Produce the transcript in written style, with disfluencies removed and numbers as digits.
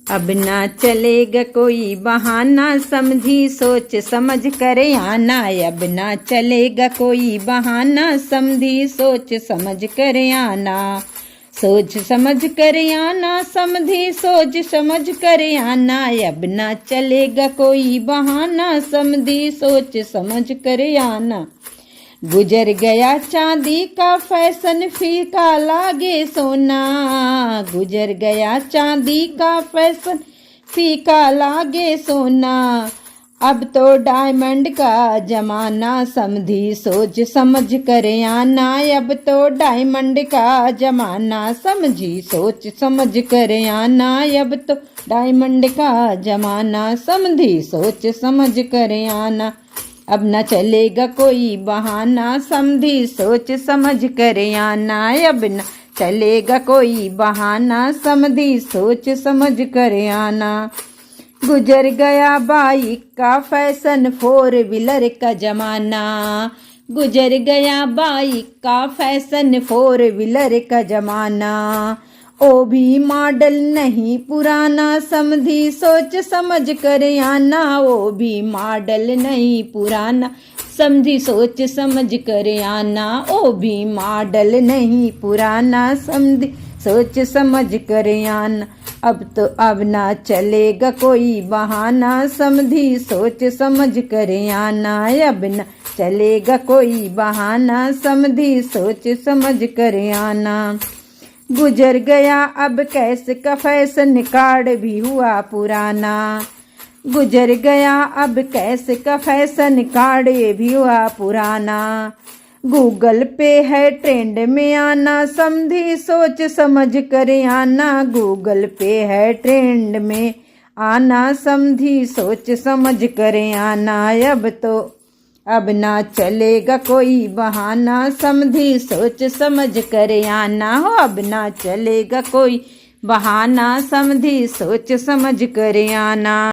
अब ना चलेगा कोई बहाना, समझी सोच समझ कर आना। अब ना चलेगा कोई बहाना, समझी सोच समझ कर आना। सोच समझ कर आना, समझी सोच समझ कर आना। अब ना चलेगा कोई बहाना, समझी सोच समझ कर आना। गुजर गया चांदी का फैशन, फीका लागे सोना। गुजर गया चांदी का फैशन, फीका लागे सोना। अब तो डायमंड का जमाना, समझी सोच समझ कर आना। अब तो डायमंड का जमाना, समझी सोच समझ कर आना। अब तो डायमंड का जमाना, समझी सोच समझ कर आना। अब न चलेगा कोई बहाना, समझी सोच समझ कर आना। अब न चलेगा कोई बहाना, समझी सोच समझ कर आना। गुजर गया बाइक का फैशन, फोर व्हीलर का जमाना। गुजर गया बाइक का फैशन, फोर व्हीलर का जमाना। ओ भी मॉडल नहीं पुराना, समझी सोच समझ कर आना। ओ भी मॉडल नहीं पुराना, समझी सोच समझ कर आना। ओ भी मॉडल नहीं पुराना, समझी सोच समझ कर आना। अब ना चलेगा कोई बहाना, समझी सोच समझ कर आना। अब ना चलेगा कोई बहाना, समझी सोच समझ कर आना। गुजर गया अब कैश का फैशन, कार्ड भी हुआ पुराना। गुजर गया अब कैश का फैशन, कार्ड भी हुआ पुराना। गूगल पे है ट्रेंड में आना, समझी सोच समझ कर आना। गूगल पे है ट्रेंड में आना, समझी सोच समझ कर आना। अब ना चलेगा कोई बहाना, समझी सोच समझ कर आना। हो अब ना चलेगा कोई बहाना, समझी सोच समझ कर आना।